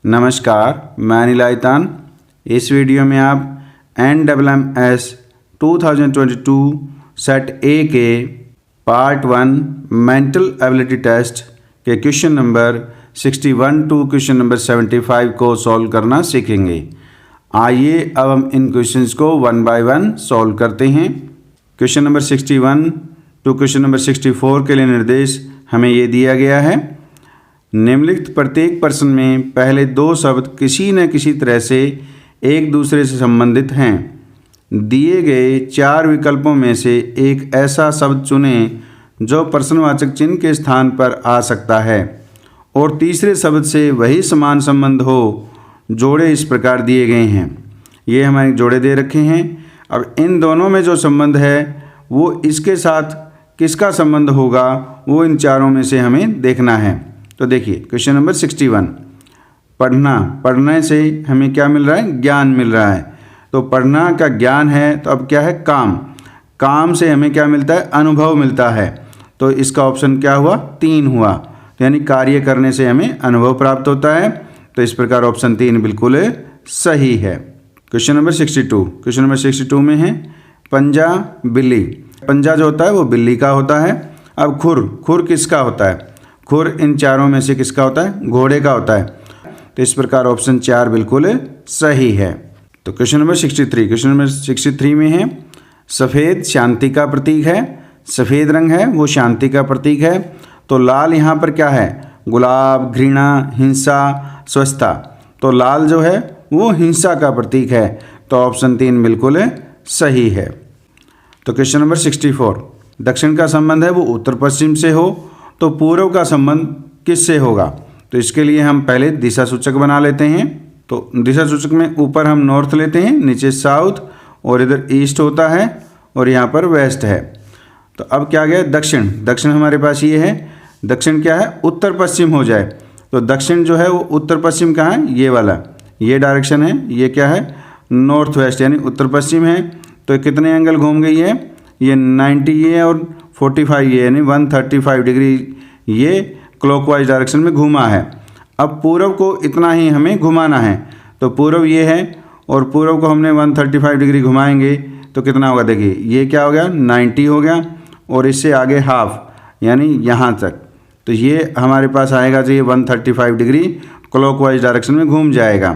नमस्कार, मैं अनिल आइतान। इस वीडियो में आप NMMS 2022 सेट ए के पार्ट 1 मेंटल एबिलिटी टेस्ट के question number 61 to question number 75 को सॉल्व करना सीखेंगे। आइए अब हम इन क्वेश्चंस को वन बाय वन सॉल्व करते हैं। Question number 61 to question number 64 के लिए निर्देश हमें ये दिया गया है। निम्नलिखित प्रत्येक प्रश्न में पहले दो शब्द किसी न किसी तरह से एक दूसरे से संबंधित हैं। दिए गए चार विकल्पों में से एक ऐसा शब्द चुनें जो प्रश्नवाचक चिन्ह के स्थान पर आ सकता है और तीसरे शब्द से वही समान संबंध हो। जोड़े इस प्रकार दिए गए हैं। ये हमारे जोड़े दे रखे हैं। अब इन दोनों में जो संबंध है वो इसके साथ किसका संबंध होगा, वो इन चारों में से हमें देखना है। तो देखिए क्वेश्चन नंबर 61, पढ़ने से हमें क्या मिल रहा है, ज्ञान मिल रहा है। तो पढ़ना का ज्ञान है, तो अब क्या है, काम से हमें क्या मिलता है, अनुभव मिलता है। तो इसका ऑप्शन क्या हुआ, 3 हुआ। तो यानी कार्य करने से हमें अनुभव प्राप्त होता है। तो इस प्रकार ऑप्शन 3 बिल्कुल सही है। क्वेश्चन नंबर 62 में है पंजा बिल्ली। पंजा जो होता है वो बिल्ली का होता है। अब खुर किसका होता है, खुर इन चारों में से किसका होता है, घोड़े का होता है। तो इस प्रकार ऑप्शन 4 बिल्कुल सही है। तो क्वेश्चन नंबर 63 में है सफ़ेद शांति का प्रतीक है। सफ़ेद रंग है वो शांति का प्रतीक है। तो लाल यहाँ पर क्या है, गुलाब, घृणा, हिंसा, स्वच्छता। तो लाल जो है वो हिंसा का प्रतीक है। तो ऑप्शन 3 बिल्कुल सही है। तो क्वेश्चन नंबर 64, दक्षिण का संबंध है वो उत्तर पश्चिम से हो, तो पूर्व का संबंध किससे होगा। तो इसके लिए हम पहले दिशा सूचक बना लेते हैं। तो दिशा सूचक में ऊपर हम नॉर्थ लेते हैं, नीचे साउथ और इधर ईस्ट होता है और यहाँ पर वेस्ट है। तो अब क्या गया, दक्षिण हमारे पास ये है। दक्षिण क्या है, उत्तर पश्चिम हो जाए। तो दक्षिण जो है वो उत्तर पश्चिम कहाँ है, ये वाला, ये डायरेक्शन है। ये क्या है, नॉर्थ वेस्ट यानी उत्तर पश्चिम है। तो कितने एंगल घूम गई है, ये 90 ये और 45 ये यानी 135 डिग्री ये क्लॉकवाइज डायरेक्शन में घूमा है। अब पूर्व को इतना ही हमें घुमाना है। तो पूर्व ये है और पूर्व को हमने 135 डिग्री घुमाएंगे तो कितना होगा, देखिए ये क्या हो गया, 90 हो गया और इससे आगे हाफ यानी यहाँ तक। तो ये हमारे पास आएगा जो ये 135 डिग्री क्लॉकवाइज डायरेक्शन में घूम जाएगा।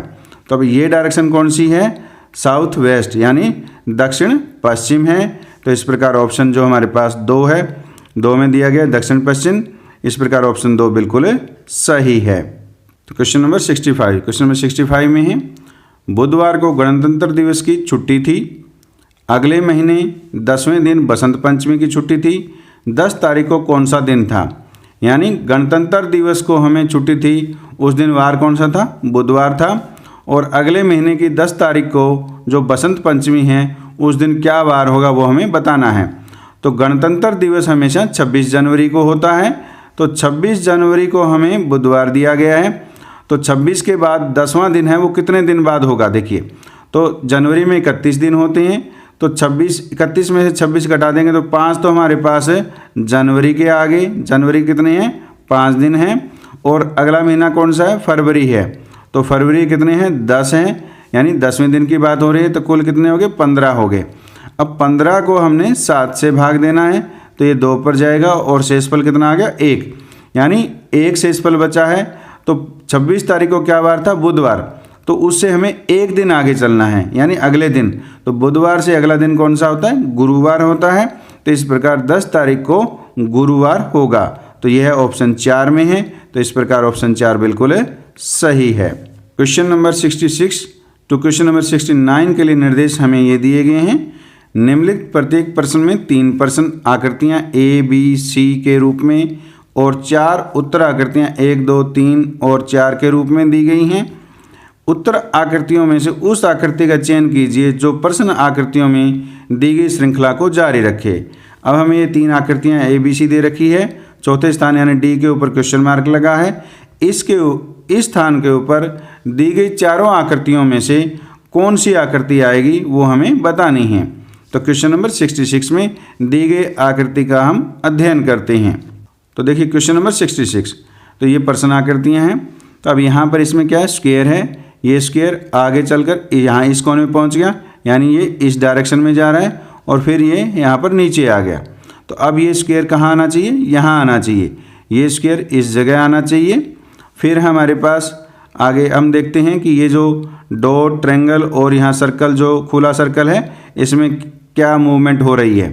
तो अब ये डायरेक्शन कौन सी है, साउथ वेस्ट यानी दक्षिण पश्चिम है। तो इस प्रकार ऑप्शन जो हमारे पास 2 है, 2 में दिया गया दक्षिण पश्चिम। इस प्रकार ऑप्शन 2 बिल्कुल सही है। तो क्वेश्चन नंबर 65 में है बुधवार को गणतंत्र दिवस की छुट्टी थी। अगले महीने 10वें दिन बसंत पंचमी की छुट्टी थी। 10 तारीख को कौन सा दिन था। यानी गणतंत्र दिवस को हमें छुट्टी थी, उस दिन वार कौन सा था, बुधवार था। और अगले महीने की 10 तारीख को जो बसंत पंचमी है उस दिन क्या वार होगा वो हमें बताना है। तो गणतंत्र दिवस हमेशा 26 जनवरी को होता है। तो 26 जनवरी को हमें बुधवार दिया गया है। तो 26 के बाद 10वां दिन है वो कितने दिन बाद होगा, देखिए। तो जनवरी में 31 दिन होते हैं। तो 31 में से 26 घटा देंगे तो 5 तो हमारे पास है जनवरी के आगे। जनवरी कितने हैं, 5 दिन हैं। और अगला महीना कौन सा है, फरवरी है। तो फरवरी कितने हैं, 10 हैं यानी 10वें दिन की बात हो रही है। तो कुल कितने हो गए, 15 हो गए। अब 15 को हमने 7 से भाग देना है तो ये 2 पर जाएगा और शेषफल कितना आ गया, 1 यानी 1 शेषफल बचा है। तो 26 तारीख को क्या वार था, बुधवार। तो उससे हमें 1 दिन आगे चलना है यानी अगले दिन। तो बुधवार से अगला दिन कौन सा होता है, गुरुवार होता है। तो इस प्रकार 10 तारीख को गुरुवार होगा। तो यह ऑप्शन 4 में है। तो इस प्रकार ऑप्शन 4 बिल्कुल सही है। Question number 66 to question number 69 के लिए निर्देश हमें ये दिए गए हैं। निम्नलिखित प्रत्येक प्रश्न में 3 प्रश्न आकृतियाँ A, B, C के रूप में और 4 उत्तर आकृतियाँ 1, 2, 3 और 4 के रूप में दी गई हैं। उत्तर आकृतियों में से उस आकृति का चयन कीजिए जो प्रश्न आकृतियों में दी गई श्रृंखला को जारी रखे। अब हमें ये 3 आकृतियाँ A, B, C दे रखी है। चौथे स्थान यानी D के ऊपर क्वेश्चन मार्क लगा है। इस स्थान के ऊपर दी गई चारों आकृतियों में से कौन सी आकृति आएगी वो हमें बतानी है। तो क्वेश्चन नंबर 66 में दी गई आकृति का हम अध्ययन करते हैं। तो देखिए क्वेश्चन नंबर 66, तो ये प्रश्न आकृतियाँ हैं। तो अब यहाँ पर इसमें क्या है, स्क्वायर है, ये स्क्वायर आगे चलकर यहाँ इस कोने में पहुँच गया, यानी ये इस डायरेक्शन में जा रहा है और फिर ये यहाँ पर नीचे आ गया। तो अब ये स्क्वायर कहाँ आना चाहिए, यहाँ आना चाहिए, ये स्क्वायर इस जगह आना चाहिए। फिर हमारे पास आगे हम देखते हैं कि ये जो डॉट, ट्रायंगल और यहाँ सर्कल, जो खुला सर्कल है, इसमें क्या मूवमेंट हो रही है।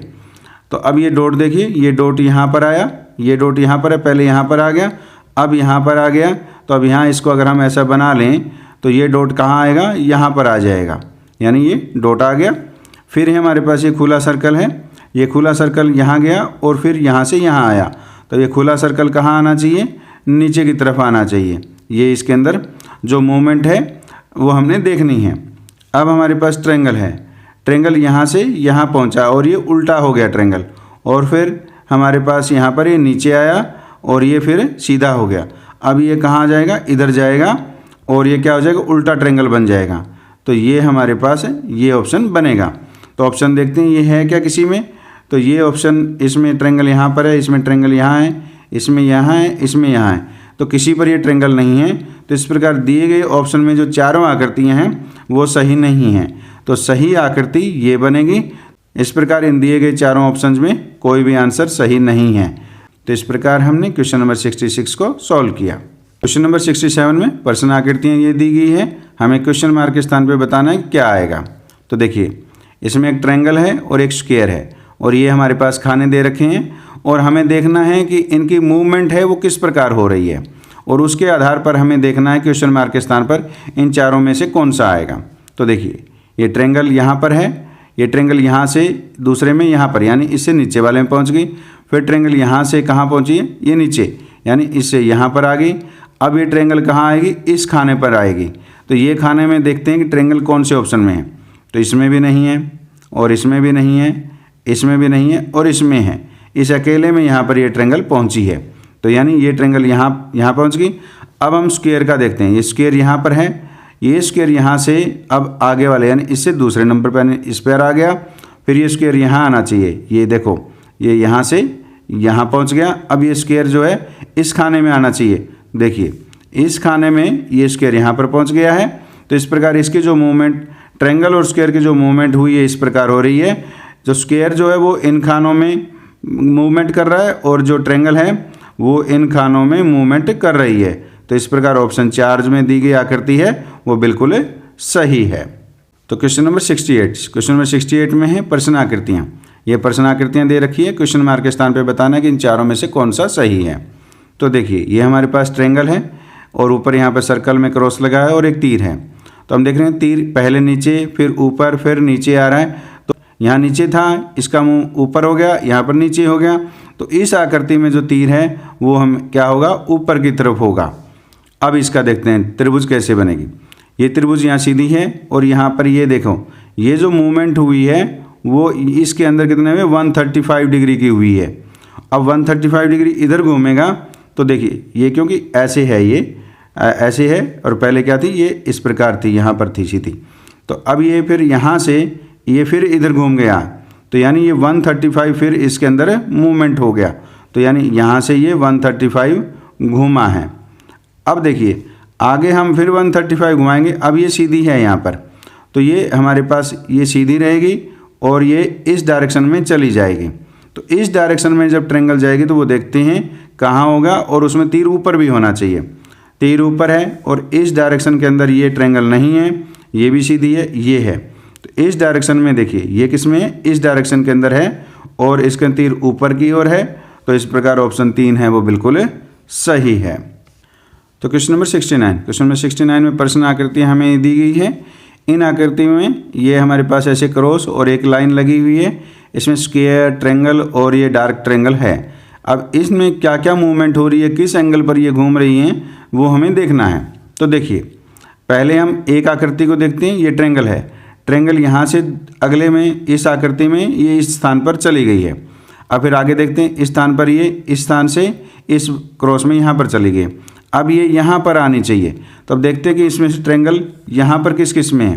तो अब ये डॉट देखिए, ये डॉट यहाँ पर आया, ये डॉट यहाँ पर है, पहले यहाँ पर आ गया, अब यहाँ पर आ गया। तो अब यहाँ इसको अगर हम ऐसा बना लें तो ये डॉट कहाँ आएगा, यहाँ पर आ जाएगा, यानी ये डॉट आ गया। फिर हमारे पास ये खुला सर्कल है, ये खुला सर्कल यहाँ गया और फिर यहाँ से यहाँ आया। तो ये खुला सर्कल कहाँ आना चाहिए, नीचे की तरफ आना चाहिए। ये इसके अंदर जो मूवमेंट है वो हमने देखनी है। अब हमारे पास ट्रायंगल है, ट्रायंगल यहाँ से यहाँ पहुँचा और ये उल्टा हो गया ट्रायंगल, और फिर हमारे पास यहाँ पर ये नीचे आया और ये फिर सीधा हो गया। अब ये कहाँ जाएगा, इधर जाएगा और ये क्या हो जाएगा, उल्टा ट्रायंगल बन जाएगा। तो ये हमारे पास है, ये ऑप्शन बनेगा। तो ऑप्शन देखते हैं ये है क्या किसी में, तो ये ऑप्शन, इसमें ट्रायंगल यहाँ पर है, इसमें ट्रायंगल यहाँ है, इसमें यहाँ है, इसमें यहाँ है, तो किसी पर ये ट्रायंगल नहीं है। तो इस प्रकार दिए गए ऑप्शन में जो चारों आकृतियाँ हैं वो सही नहीं हैं, तो सही आकृति ये बनेगी। इस प्रकार इन दिए गए चारों ऑप्शंस में कोई भी आंसर सही नहीं है। तो इस प्रकार हमने क्वेश्चन नंबर 66 को सॉल्व किया। क्वेश्चन नंबर 67 में प्रश्न आकृतियाँ ये दी गई है, हमें क्वेश्चन मार्क के स्थान पर बताना है क्या आएगा। तो देखिए, इसमें एक ट्रायंगल है और एक स्क्वायर है और ये हमारे पास खाने दे रखे हैं और हमें देखना है कि इनकी मूवमेंट है वो किस प्रकार हो रही है, और उसके आधार पर हमें देखना है क्वेश्चन मार्क के स्थान पर इन चारों में से कौन सा आएगा। तो देखिए, ये ट्रायंगल यहाँ पर है, ये ट्रायंगल यहाँ से दूसरे में यहाँ पर, यानी इससे नीचे वाले में पहुँच गई। फिर ट्रायंगल यहाँ से कहाँ पहुँची है, ये नीचे, यानी इससे यहाँ पर आ गई। अब ये ट्रायंगल कहाँ आएगी, इस खाने पर आएगी। तो ये खाने में देखते हैं कि ट्रायंगल कौन से ऑप्शन में है। तो इसमें भी नहीं है और इसमें भी नहीं है, इसमें भी नहीं है और इसमें है। इस अकेले में यहाँ पर ये ट्रायंगल पहुँची है, तो यानी ये ट्रायंगल यहाँ पहुँच गई। अब हम स्क्वायर का देखते हैं, ये स्क्वायर यहाँ पर है, ये स्क्वायर यहाँ से अब आगे वाले यानी इससे दूसरे नंबर पर इस पर आ गया। फिर ये स्क्वायर यहाँ आना चाहिए, ये देखो ये यहाँ से यहाँ पहुँच गया। अब ये स्क्वायर जो है इस खाने में आना चाहिए, देखिए इस खाने में ये स्क्वायर यहाँ पर पहुँच गया है। तो इस प्रकार इसकी जो मूवमेंट, ट्रायंगल और स्क्वायर की जो मूवमेंट हुई है इस प्रकार हो रही है। जो स्क्वायर जो है वो इन खानों में मूवमेंट कर रहा है और जो ट्रायंगल है वो इन खानों में मूवमेंट कर रही है। तो इस प्रकार ऑप्शन 4 में दी गई आकृति है वो बिल्कुल सही है। तो क्वेश्चन नंबर 68, क्वेश्चन नंबर 68 में है प्रश्न आकृतियाँ। ये प्रश्न आकृतियाँ दे रखी है, क्वेश्चन मार्क के स्थान पे बताना है कि इन चारों में से कौन सा सही है। तो देखिए, ये हमारे पास ट्रायंगल है और ऊपर यहाँ पर सर्कल में क्रॉस लगा है और एक तीर है। तो हम देख रहे हैं तीर पहले नीचे, फिर ऊपर, फिर नीचे आ रहा है। तो यहाँ नीचे था, इसका मुंह ऊपर हो गया, यहाँ पर नीचे हो गया। तो इस आकृति में जो तीर है वो हम क्या होगा, ऊपर की तरफ होगा। अब इसका देखते हैं त्रिभुज कैसे बनेगी। ये त्रिभुज यहाँ सीधी है और यहाँ पर ये देखो, ये जो मूवमेंट हुई है वो इसके अंदर कितने में 135 डिग्री की हुई है। अब 135 डिग्री इधर घूमेगा तो देखिए ये क्योंकि ऐसे है, ये ऐसे है और पहले क्या थी, ये इस प्रकार थी, यहाँ पर थी सीधी। तो अब ये फिर यहाँ से ये फिर इधर घूम गया, तो यानी ये 135 फिर इसके अंदर मूवमेंट हो गया। तो यानी यहाँ से ये 135 घूमा है। अब देखिए आगे हम फिर 135 घुमाएंगे। अब ये सीधी है यहाँ पर, तो ये हमारे पास ये सीधी रहेगी और ये इस डायरेक्शन में चली जाएगी। तो इस डायरेक्शन में जब ट्रायंगल जाएगी तो वो देखते हैं कहाँ होगा, और उसमें तीर ऊपर भी होना चाहिए। तीर ऊपर है और इस डायरेक्शन के अंदर ये ट्रायंगल नहीं है, ये भी सीधी है, ये है। तो इस डायरेक्शन में देखिए ये किस में है, इस डायरेक्शन के अंदर है और इसका तीर ऊपर की ओर है। तो इस प्रकार ऑप्शन 3 है वो बिल्कुल सही है। तो क्वेश्चन नंबर 69, क्वेश्चन नंबर 69 में प्रश्न आकृतियाँ हमें दी गई है। इन आकृति में ये हमारे पास ऐसे क्रॉस और एक लाइन लगी हुई है, इसमें स्क्वायर, ट्रायंगल और ये डार्क ट्रायंगल है। अब इसमें क्या क्या मूवमेंट हो रही है, किस एंगल पर ये घूम रही हैं, वो हमें देखना है। तो देखिए पहले हम एक आकृति को देखते हैं, ये ट्रायंगल है। ट्रायंगल यहाँ से अगले में इस आकृति में ये इस स्थान पर चली गई है। अब फिर आगे देखते हैं, इस स्थान पर ये इस स्थान से इस क्रॉस में यहाँ पर चली गई। अब ये यहाँ पर आनी चाहिए। तो अब देखते हैं कि इसमें से ट्रायंगल यहाँ पर किस किस में है।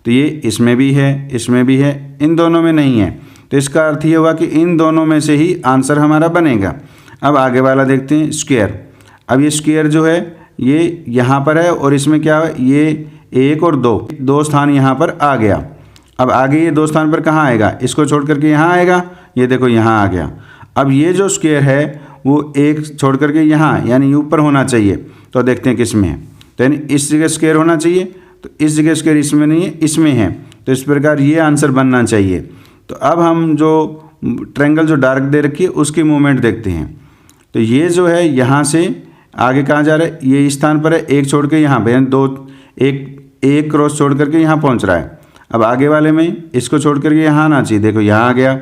तो ये इसमें भी है, इसमें भी है, इन दोनों में नहीं है। तो इसका अर्थ ये हुआ कि इन दोनों में से ही आंसर हमारा बनेगा। अब आगे वाला देखते हैं, स्क्वायर। अब ये स्क्वायर जो है ये यहाँ पर है और इसमें क्या है, ये 1 और 2 स्थान यहाँ पर आ गया। अब आगे ये 2 स्थान पर कहाँ आएगा, इसको छोड़ करके यहाँ आएगा, ये देखो यहाँ आ गया। अब ये जो स्क्वायर है वो 1 छोड़ करके यहाँ यानी ऊपर होना चाहिए, तो देखते हैं किस में है। तो यानी इस जगह स्क्वायर होना चाहिए, तो इस जगह स्क्वायर इसमें नहीं है, इसमें है, तो इस प्रकार ये आंसर बनना चाहिए। तो अब हम जो ट्रायंगल जो डार्क दे रखी है उसकी मूवमेंट देखते हैं। तो ये जो है यहाँ से आगे कहाँ जा रहा है, ये इस स्थान पर है, 1 छोड़ के यहाँ पे, यानी एक क्रॉस छोड़ करके यहाँ पहुँच रहा है। अब आगे वाले में इसको छोड़ करके यहाँ आना चाहिए, देखो यहाँ आ गया।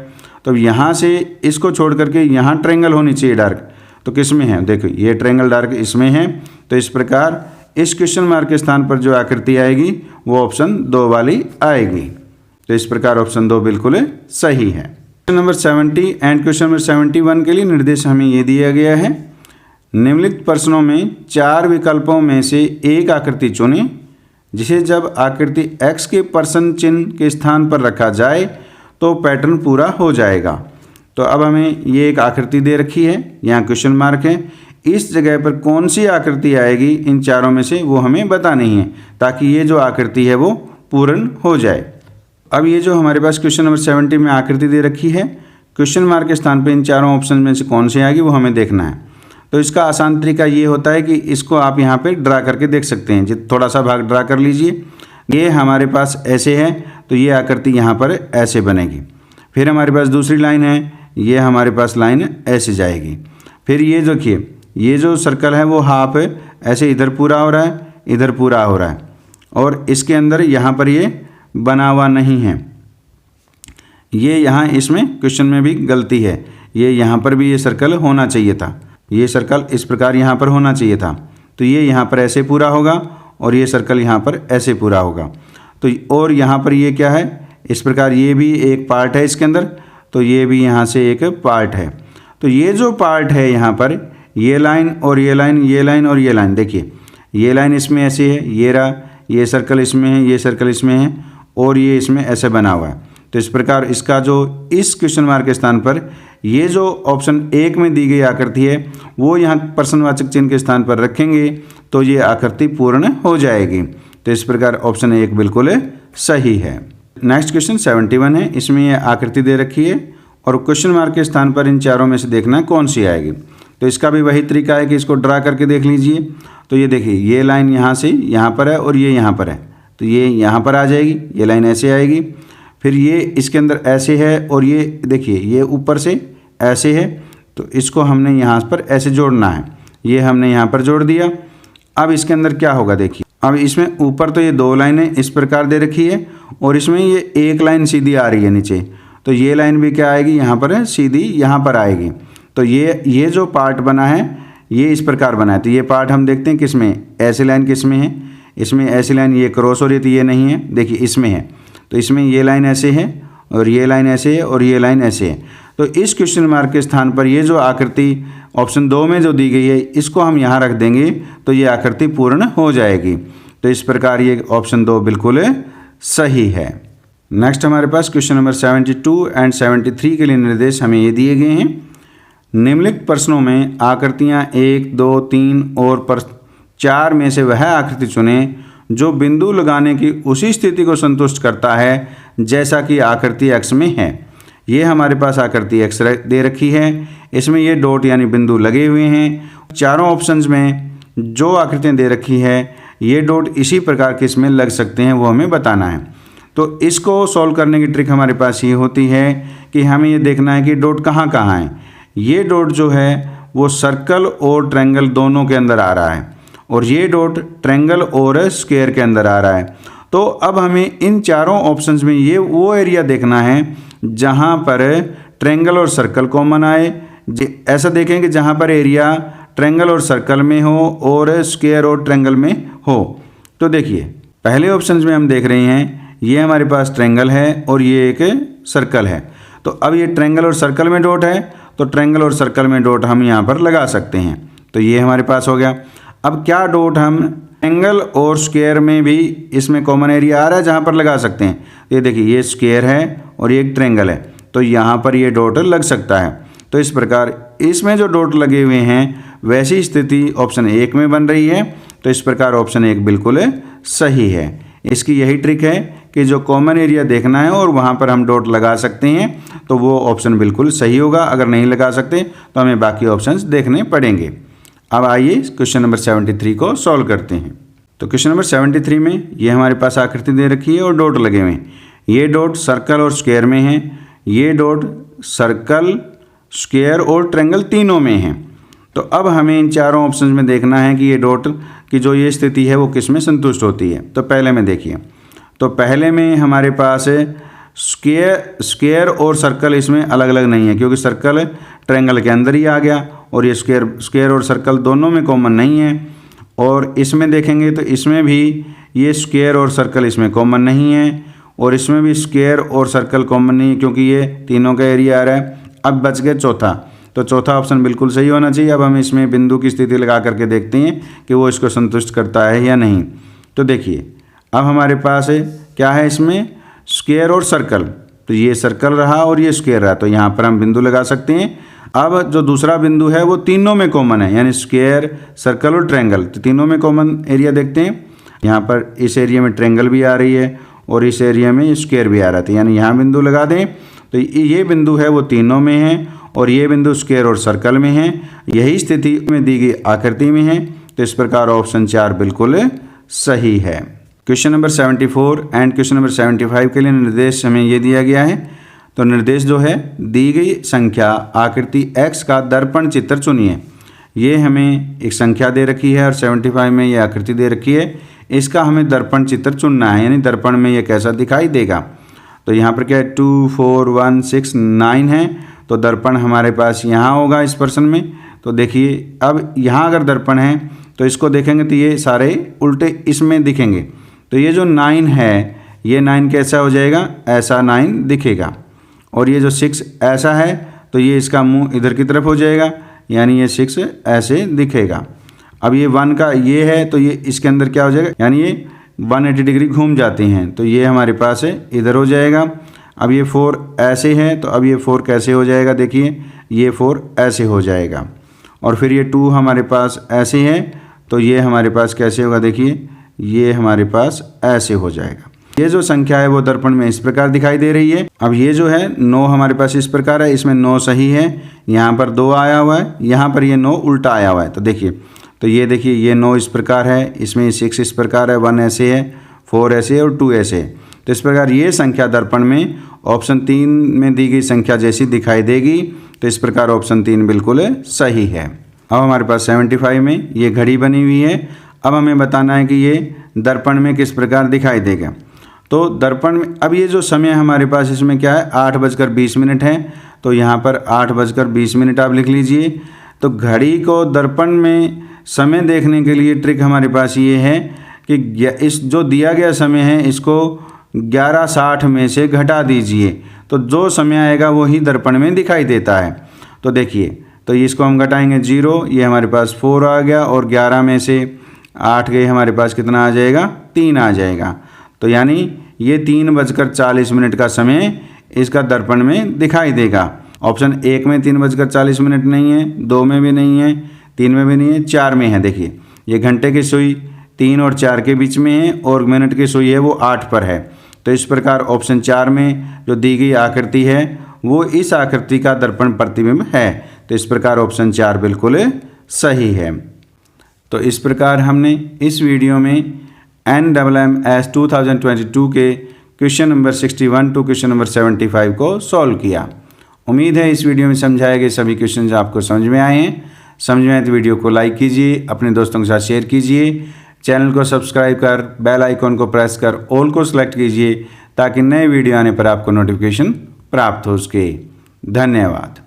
तो यहाँ से इसको छोड़ करके यहाँ ट्रायंगल होनी चाहिए डार्क, तो किस में है, देखो ये ट्रायंगल डार्क इसमें है। तो इस प्रकार इस क्वेश्चन मार्क के स्थान पर जो आकृति आएगी वो ऑप्शन 2 वाली आएगी। तो इस प्रकार ऑप्शन 2 बिल्कुल सही है। Question number 70 and question number 71 के लिए निर्देश हमें ये दिया गया है। निम्नलिखित प्रश्नों में 4 विकल्पों में से एक आकृति चुनें जिसे जब आकृति x के % चिन्ह के स्थान पर रखा जाए तो पैटर्न पूरा हो जाएगा। तो अब हमें ये एक आकृति दे रखी है, यहाँ क्वेश्चन मार्क है, इस जगह पर कौन सी आकृति आएगी इन चारों में से वो हमें बतानी है ताकि ये जो आकृति है वो पूर्ण हो जाए। अब ये जो हमारे पास क्वेश्चन नंबर 70 में आकृति दे रखी है, क्वेश्चन मार्क के स्थान पर इन चारों ऑप्शन में से कौन सी आएगी वो हमें देखना है। तो इसका आसान तरीका ये होता है कि इसको आप यहाँ पे ड्रा करके देख सकते हैं। थोड़ा सा भाग ड्रा कर लीजिए, ये हमारे पास ऐसे है तो ये आकृति यहाँ पर ऐसे बनेगी। फिर हमारे पास दूसरी लाइन है, ये हमारे पास लाइन ऐसे जाएगी। फिर ये देखिए ये जो सर्कल है वो हाफ ऐसे इधर पूरा हो रहा है, इधर पूरा हो रहा है, और इसके अंदर यहाँ पर ये बना हुआ नहीं है। ये यहाँ इसमें क्वेश्चन में भी गलती है, ये यहाँ पर भी ये सर्कल होना चाहिए था, ये सर्कल इस प्रकार यहाँ पर होना चाहिए था। तो ये यहाँ पर ऐसे पूरा होगा और ये सर्कल यहाँ पर ऐसे पूरा होगा। तो और यहाँ पर ये क्या है, इस प्रकार ये भी एक पार्ट है इसके अंदर, तो ये भी यहाँ से एक पार्ट है। तो ये जो पार्ट है यहाँ पर ये लाइन और ये लाइन, ये लाइन और ये लाइन, देखिए ये लाइन इसमें ऐसे है, ये रहा, ये सर्कल इसमें है, ये सर्कल इसमें है और ये इसमें ऐसे बना हुआ है। तो इस प्रकार इसका जो इस क्वेश्चन मार्क के स्थान पर ये जो ऑप्शन 1 में दी गई आकृति है वो यहाँ प्रश्नवाचक चिन्ह के स्थान पर रखेंगे तो ये आकृति पूर्ण हो जाएगी। तो इस प्रकार ऑप्शन 1 बिल्कुल सही है। नेक्स्ट क्वेश्चन 71 है, इसमें ये आकृति दे रखी है और क्वेश्चन मार्क के स्थान पर इन चारों में से देखना कौन सी आएगी। तो इसका भी वही तरीका है कि इसको ड्रा करके देख लीजिए। तो ये देखिए ये लाइन यहाँ से यहाँ पर है और ये यहाँ पर है, तो ये यहाँ पर आ जाएगी, ये लाइन ऐसे आएगी। फिर ये इसके अंदर ऐसे है और ये देखिए ये ऊपर से ऐसे है, तो इसको हमने यहाँ पर ऐसे जोड़ना है, ये हमने यहाँ पर जोड़ दिया। अब इसके अंदर क्या होगा देखिए, अब इसमें ऊपर तो ये 2 लाइनें इस प्रकार दे रखी है और इसमें ये एक लाइन सीधी आ रही है नीचे, तो ये लाइन भी क्या आएगी यहाँ पर है, सीधी यहाँ पर आएगी। तो ये जो पार्ट बना है ये इस प्रकार बना है। तो ये पार्ट हम देखते हैं किसमें, ऐसी लाइन किसमें है, इसमें ऐसी लाइन ये क्रॉस हो रही थी, ये नहीं है, देखिए इसमें है। तो इसमें ये लाइन ऐसे है और ये लाइन ऐसे है और ये लाइन ऐसे है। तो इस क्वेश्चन मार्क के स्थान पर ये जो आकृति ऑप्शन 2 में जो दी गई है इसको हम यहाँ रख देंगे तो ये आकृति पूर्ण हो जाएगी। तो इस प्रकार ये ऑप्शन 2 बिल्कुल सही है। नेक्स्ट हमारे पास क्वेश्चन नंबर 72 एंड 73 के लिए निर्देश हमें ये दिए गए हैं। निम्नलिखित प्रश्नों में आकृतियाँ 1, 2, 3 और 4 में से वह आकृति चुनें जो बिंदु लगाने की उसी स्थिति को संतुष्ट करता है जैसा कि आकृति x में है। ये हमारे पास आकृति x दे रखी है, इसमें ये डॉट यानी बिंदु लगे हुए हैं। चारों ऑप्शंस में जो आकृतियाँ दे रखी है ये डॉट इसी प्रकार के इसमें लग सकते हैं, वो हमें बताना है। तो इसको सॉल्व करने की ट्रिक हमारे पास ये होती है कि हमें ये देखना है कि डॉट कहाँ कहाँ है। ये डॉट जो है वो सर्कल और ट्रायंगल दोनों के अंदर आ रहा है और ये डॉट ट्रायंगल और स्क्वायर के अंदर आ रहा है। तो अब हमें इन चारों ऑप्शंस में ये वो एरिया देखना है जहाँ पर ट्रायंगल और सर्कल कॉमन आए। ऐसा देखें कि जहाँ पर एरिया ट्रायंगल और सर्कल में हो और स्क्वायर और ट्रायंगल में हो। तो देखिए पहले ऑप्शंस में हम देख रहे हैं ये हमारे पास ट्रायंगल है और ये एक सर्कल है। तो अब ये ट्रायंगल और सर्कल में डॉट है तो ट्रायंगल और सर्कल में डॉट हम यहाँ पर लगा सकते हैं। तो ये हमारे पास हो गया। अब क्या डॉट हम ट्रायंगल और स्क्वायर में भी इसमें कॉमन एरिया आ रहा है जहाँ पर लगा सकते हैं। ये देखिए ये स्क्वायर है और ये एक ट्रायंगल है, तो यहाँ पर ये डॉट लग सकता है। तो इस प्रकार इसमें जो डॉट लगे हुए हैं वैसी स्थिति ऑप्शन 1 में बन रही है। तो इस प्रकार ऑप्शन 1 बिल्कुल सही है। इसकी यही ट्रिक है कि जो कॉमन एरिया देखना है और वहाँ पर हम डॉट लगा सकते हैं, तो वो ऑप्शन बिल्कुल सही होगा। अगर नहीं लगा सकते तो हमें बाकी ऑप्शंस देखने पड़ेंगे। अब आइए क्वेश्चन नंबर 73 को सॉल्व करते हैं। तो क्वेश्चन नंबर 73 में ये हमारे पास आकृति दे रखी है और डॉट लगे हुए हैं। ये डॉट सर्कल और स्क्वायर में है, ये डॉट सर्कल, स्क्वायर और ट्रायंगल तीनों में है। तो अब हमें इन चारों ऑप्शंस में देखना है कि ये डॉट की जो ये स्थिति है वो किस में संतुष्ट होती है। तो पहले में देखिए, तो पहले में हमारे पास स्क्वायर और सर्कल इसमें अलग अलग नहीं है, क्योंकि सर्कल ट्रायंगल के अंदर ही आ गया और ये स्क्वायर और सर्कल दोनों में कॉमन नहीं है। और इसमें देखेंगे तो इसमें भी ये स्क्वायर और सर्कल इसमें कॉमन नहीं है, और इसमें भी स्क्वायर और सर्कल कॉमन नहीं है, क्योंकि ये तीनों का एरिया आ रहा है। अब बच गया चौथा, तो चौथा ऑप्शन बिल्कुल सही होना चाहिए। अब हम इसमें बिंदु की स्थिति लगा करके देखते हैं कि वो इसको संतुष्ट करता है या नहीं। तो देखिए, अब हमारे पास क्या है इसमें, स्क्वायर और सर्कल, तो ये सर्कल रहा और ये स्क्वायर रहा, तो यहाँ पर हम बिंदु लगा सकते हैं। अब जो दूसरा बिंदु है वो तीनों में कॉमन है, यानी स्क्वायर, सर्कल और ट्रायंगल, तो तीनों में कॉमन एरिया देखते हैं। यहाँ पर इस एरिया में ट्रायंगल भी आ रही है और इस एरिया में स्क्वायर भी आ रहा था, यानी यहाँ बिंदु लगा दें। तो ये बिंदु है वो तीनों में है और ये बिंदु स्क्वायर और सर्कल में है। यही स्थिति में दी गई आकृति में है, तो इस प्रकार ऑप्शन 4 बिल्कुल सही है। Question number 74 and question number 75 के लिए निर्देश हमें ये दिया गया है। तो निर्देश जो है, दी गई संख्या आकृति x का दर्पण चित्र चुनिए। ये हमें एक संख्या दे रखी है और 75 में ये आकृति दे रखी है। इसका हमें दर्पण चित्र चुनना है, यानी दर्पण में ये कैसा दिखाई देगा। तो यहाँ पर क्या है, 2 4 1 6 9 है, तो दर्पण हमारे पास यहाँ होगा इस पर्सन में। तो देखिए, अब यहाँ अगर दर्पण है तो इसको देखेंगे तो ये सारे उल्टे इसमें दिखेंगे। तो ये जो 9 है, ये 9 कैसा हो जाएगा, ऐसा 9 दिखेगा। और ये जो 6 ऐसा है, तो ये इसका मुंह इधर की तरफ हो जाएगा, यानी ये 6 ऐसे दिखेगा। अब ये 1 का ये है, तो ये इसके अंदर क्या हो जाएगा, यानी ये 180 डिग्री घूम जाते हैं, तो ये हमारे पास है इधर हो जाएगा। अब ये 4 ऐसे है, तो अब ये 4 कैसे हो जाएगा, देखिए ये 4 ऐसे हो जाएगा। और फिर ये 2 हमारे पास ऐसे है, तो ये हमारे पास कैसे होगा, देखिए ये हमारे पास ऐसे हो जाएगा। ये जो संख्या है वो दर्पण में इस प्रकार दिखाई दे रही है। अब ये जो है 9 हमारे पास इस प्रकार है, इसमें 9 सही है, यहाँ पर 2 आया हुआ है, यहाँ पर ये 9 उल्टा आया हुआ है। तो देखिए, तो ये देखिए ये 9 इस प्रकार है, इसमें 6 इस प्रकार है, 1 ऐसे है, 4 ऐसे है और 2 ऐसे है। तो इस प्रकार ये संख्या दर्पण में ऑप्शन 3 में दी गई संख्या जैसी दिखाई देगी। तो इस प्रकार ऑप्शन 3 बिल्कुल सही है। अब हमारे पास 75 में ये घड़ी बनी हुई है। अब हमें बताना है कि ये दर्पण में किस प्रकार दिखाई देगा। तो दर्पण में अब ये जो समय हमारे पास इसमें क्या है, 8:20 है, तो यहाँ पर 8:20 आप लिख लीजिए। तो घड़ी को दर्पण में समय देखने के लिए ट्रिक हमारे पास ये है कि इस जो दिया गया समय है इसको 11:60 में से घटा दीजिए, तो जो समय आएगा वही दर्पण में दिखाई देता है। तो देखिए, तो इसको हम घटाएंगे 0, ये हमारे पास 4 आ गया, और 11 में से 8 गए, हमारे पास कितना आ जाएगा, 3 आ जाएगा। तो यानी ये 3:40 का समय इसका दर्पण में दिखाई देगा। ऑप्शन 1 में 3:40 नहीं है, 2 में भी नहीं है, 3 में भी नहीं है, 4 में है। देखिए, ये घंटे की सुई 3 और 4 के बीच में है और मिनट की सुई है वो 8 पर है। तो इस प्रकार ऑप्शन 4 में जो दी गई आकृति है वो इस आकृति का दर्पण प्रतिबिंब है। तो इस प्रकार ऑप्शन 4 बिल्कुल सही है। तो इस प्रकार हमने इस वीडियो में NMMS 2022 के question number 61 to question number 75 को सॉल्व किया। उम्मीद है इस वीडियो में समझाए गए सभी क्वेश्चन आपको समझ में आए हैं। समझ में आए तो वीडियो को लाइक कीजिए, अपने दोस्तों के साथ शेयर कीजिए, चैनल को सब्सक्राइब कर बेल आइकॉन को प्रेस कर ऑल को सिलेक्ट कीजिए, ताकि नए वीडियो आने पर आपको नोटिफिकेशन प्राप्त हो सके। धन्यवाद।